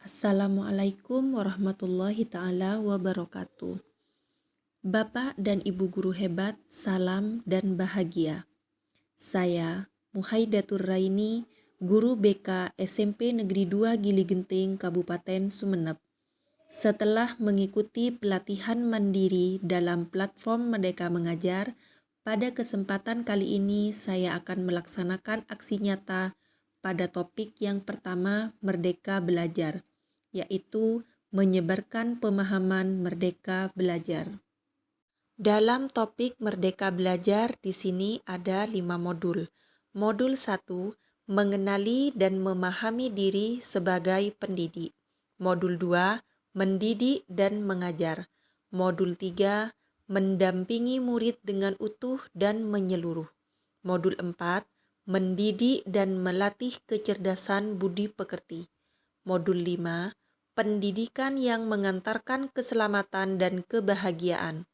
Assalamualaikum warahmatullahi ta'ala wabarakatuh. Bapak dan Ibu guru hebat, salam dan bahagia. Saya Muhaidatur Raini, guru BK SMP Negeri 2 Gili Genting, Kabupaten Sumeneb. Setelah mengikuti pelatihan mandiri dalam platform Merdeka Mengajar, pada kesempatan kali ini saya akan melaksanakan aksi nyata pada topik yang pertama, Merdeka Belajar, yaitu menyebarkan pemahaman Merdeka Belajar. Dalam topik Merdeka Belajar di sini ada 5 modul. Modul 1, mengenali dan memahami diri sebagai pendidik. Modul 2, mendidik dan mengajar. Modul 3, mendampingi murid dengan utuh dan menyeluruh. Modul 4, mendidik dan melatih kecerdasan budi pekerti. Modul 5, pendidikan yang mengantarkan keselamatan dan kebahagiaan.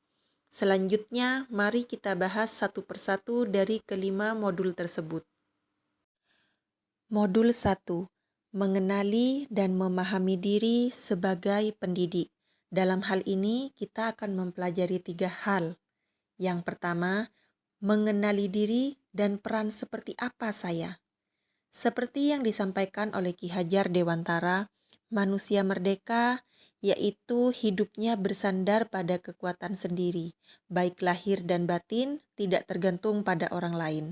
Selanjutnya, mari kita bahas satu persatu dari kelima modul tersebut. Modul 1, mengenali dan memahami diri sebagai pendidik. Dalam hal ini, kita akan mempelajari 3 hal. Yang pertama, mengenali diri dan peran seperti apa saya. Seperti yang disampaikan oleh Ki Hajar Dewantara, manusia merdeka yaitu hidupnya bersandar pada kekuatan sendiri, baik lahir dan batin, tidak tergantung pada orang lain.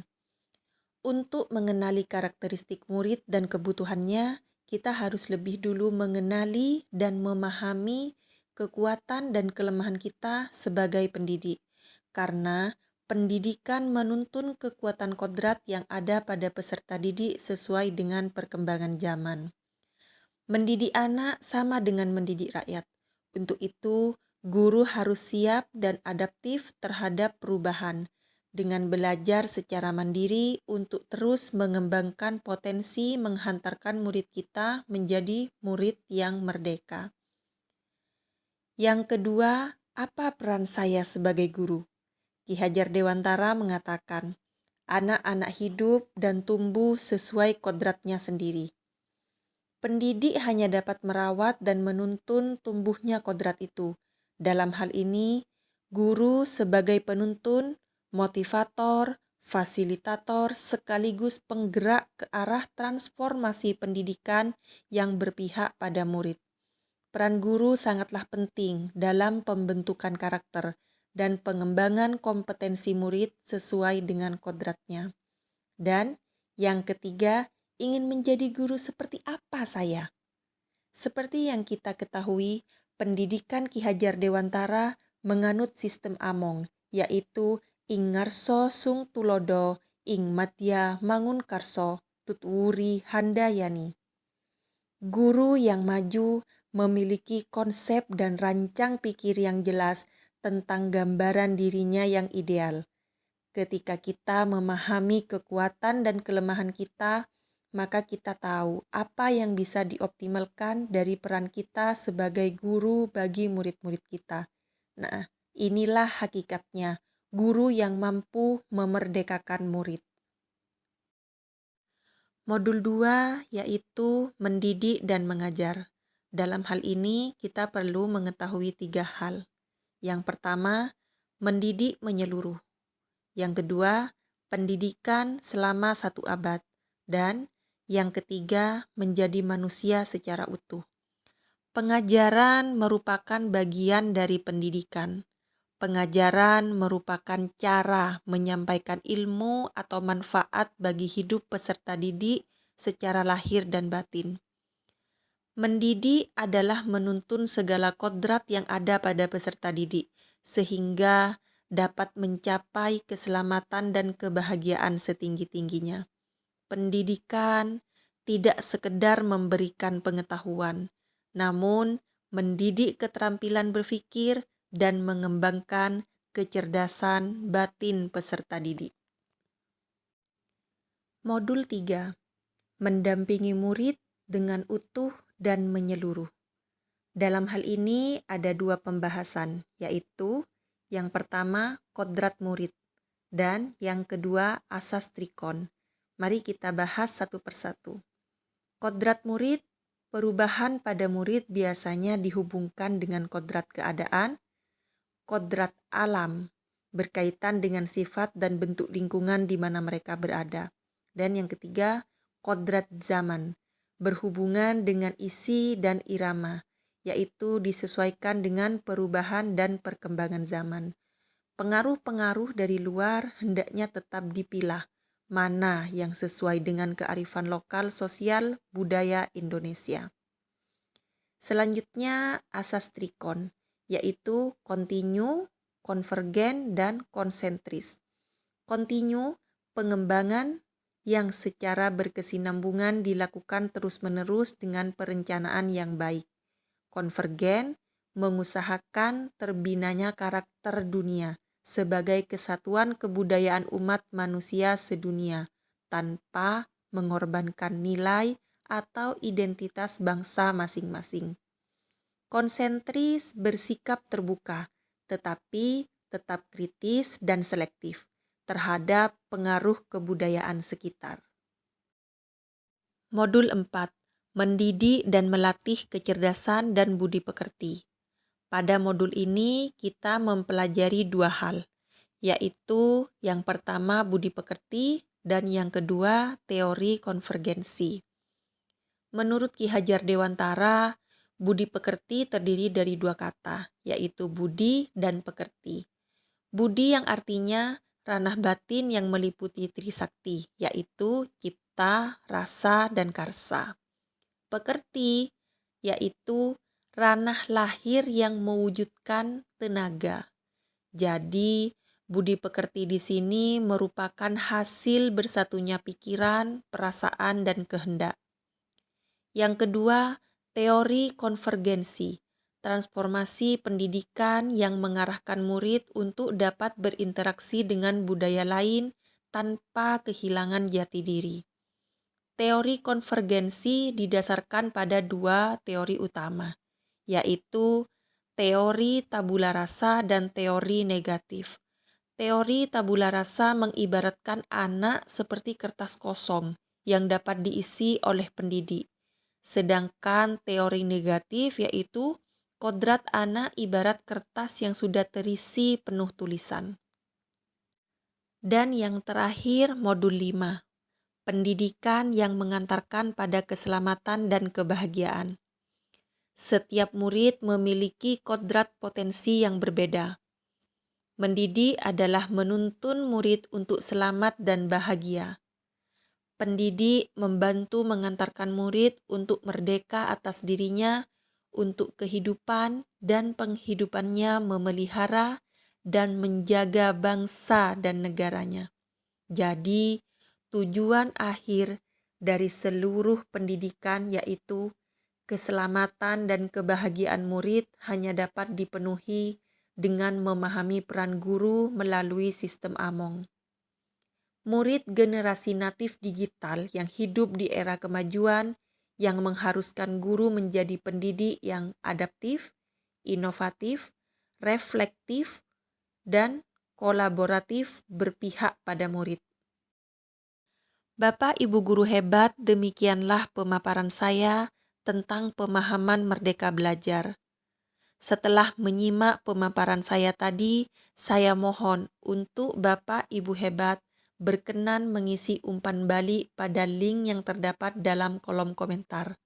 Untuk mengenali karakteristik murid dan kebutuhannya, kita harus lebih dulu mengenali dan memahami kekuatan dan kelemahan kita sebagai pendidik. Karena pendidikan menuntun kekuatan kodrat yang ada pada peserta didik sesuai dengan perkembangan zaman. Mendidik anak sama dengan mendidik rakyat. Untuk itu, guru harus siap dan adaptif terhadap perubahan dengan belajar secara mandiri untuk terus mengembangkan potensi menghantarkan murid kita menjadi murid yang merdeka. Yang kedua, apa peran saya sebagai guru? Ki Hajar Dewantara mengatakan, anak-anak hidup dan tumbuh sesuai kodratnya sendiri. Pendidik hanya dapat merawat dan menuntun tumbuhnya kodrat itu. Dalam hal ini, guru sebagai penuntun, motivator, fasilitator, sekaligus penggerak ke arah transformasi pendidikan yang berpihak pada murid. Peran guru sangatlah penting dalam pembentukan karakter dan pengembangan kompetensi murid sesuai dengan kodratnya. Dan yang ketiga, ingin menjadi guru seperti apa saya? Seperti yang kita ketahui, pendidikan Ki Hajar Dewantara menganut sistem Among, yaitu ing ngarso sung tulodo, ing madya mangun karso, tutwuri handayani. Guru yang maju memiliki konsep dan rancang pikir yang jelas tentang gambaran dirinya yang ideal. Ketika kita memahami kekuatan dan kelemahan kita, maka kita tahu apa yang bisa dioptimalkan dari peran kita sebagai guru bagi murid-murid kita. Nah, inilah hakikatnya guru yang mampu memerdekakan murid. Modul 2 yaitu mendidik dan mengajar. Dalam hal ini kita perlu mengetahui 3 hal. Yang pertama, mendidik menyeluruh. Yang kedua, pendidikan selama 1 abad. Dan yang ketiga, menjadi manusia secara utuh. Pengajaran merupakan bagian dari pendidikan. Pengajaran merupakan cara menyampaikan ilmu atau manfaat bagi hidup peserta didik secara lahir dan batin. Mendidik adalah menuntun segala kodrat yang ada pada peserta didik, sehingga dapat mencapai keselamatan dan kebahagiaan setinggi-tingginya. Pendidikan tidak sekedar memberikan pengetahuan, namun mendidik keterampilan berpikir dan mengembangkan kecerdasan batin peserta didik. Modul 3, mendampingi murid dengan utuh dan menyeluruh. Dalam hal ini ada 2 pembahasan, yaitu yang pertama, kodrat murid, dan yang kedua, asas trikon. Mari kita bahas satu persatu. Kodrat murid Perubahan pada murid biasanya dihubungkan dengan kodrat keadaan, kodrat alam, berkaitan dengan sifat dan bentuk lingkungan di mana mereka berada. Dan yang ketiga, kodrat zaman, berhubungan dengan isi dan irama, yaitu disesuaikan dengan perubahan dan perkembangan zaman. Pengaruh-pengaruh dari luar hendaknya tetap dipilah, mana yang sesuai dengan kearifan lokal sosial budaya Indonesia. Selanjutnya asas trikon, yaitu kontinu, konvergen, dan konsentris. Kontinu, pengembangan yang secara berkesinambungan dilakukan terus-menerus dengan perencanaan yang baik. Konvergen, mengusahakan terbinanya karakter dunia sebagai kesatuan kebudayaan umat manusia sedunia tanpa mengorbankan nilai atau identitas bangsa masing-masing. Konsentris bersikap terbuka, tetapi tetap kritis dan selektif terhadap pengaruh kebudayaan sekitar. Modul 4. Mendidik dan melatih kecerdasan dan budi pekerti. Pada modul ini kita mempelajari dua hal, yaitu yang pertama budi pekerti dan yang kedua teori konvergensi. Menurut Ki Hajar Dewantara, budi pekerti terdiri dari dua kata, yaitu budi dan pekerti. Budi yang artinya ranah batin yang meliputi trisakti, yaitu cipta, rasa, dan karsa. Pekerti, yaitu ranah lahir yang mewujudkan tenaga. Jadi, budi pekerti di sini merupakan hasil bersatunya pikiran, perasaan, dan kehendak. Yang kedua, teori konvergensi, transformasi pendidikan yang mengarahkan murid untuk dapat berinteraksi dengan budaya lain tanpa kehilangan jati diri. Teori konvergensi didasarkan pada dua teori utama, yaitu teori tabula rasa dan teori negatif. Teori tabula rasa mengibaratkan anak seperti kertas kosong yang dapat diisi oleh pendidik. Sedangkan teori negatif yaitu kodrat anak ibarat kertas yang sudah terisi penuh tulisan. Dan yang terakhir modul 5. Pendidikan yang mengantarkan pada keselamatan dan kebahagiaan. Setiap murid memiliki kodrat potensi yang berbeda. Mendidik adalah menuntun murid untuk selamat dan bahagia. Pendidik membantu mengantarkan murid untuk merdeka atas dirinya, untuk kehidupan dan penghidupannya memelihara dan menjaga bangsa dan negaranya. Jadi, tujuan akhir dari seluruh pendidikan yaitu keselamatan dan kebahagiaan murid hanya dapat dipenuhi dengan memahami peran guru melalui sistem Among. Murid generasi natif digital yang hidup di era kemajuan yang mengharuskan guru menjadi pendidik yang adaptif, inovatif, reflektif, dan kolaboratif berpihak pada murid. Bapak Ibu guru hebat, demikianlah pemaparan saya tentang pemahaman merdeka belajar. Setelah menyimak pemaparan saya tadi, saya mohon untuk Bapak Ibu hebat berkenan mengisi umpan balik pada link yang terdapat dalam kolom komentar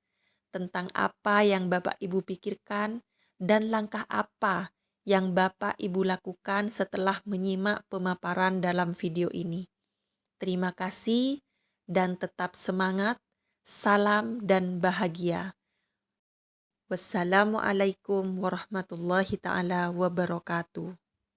tentang apa yang Bapak Ibu pikirkan dan langkah apa yang Bapak Ibu lakukan setelah menyimak pemaparan dalam video ini. Terima kasih dan tetap semangat. Salam dan bahagia. Wassalamualaikum warahmatullahi ta'ala wabarakatuh.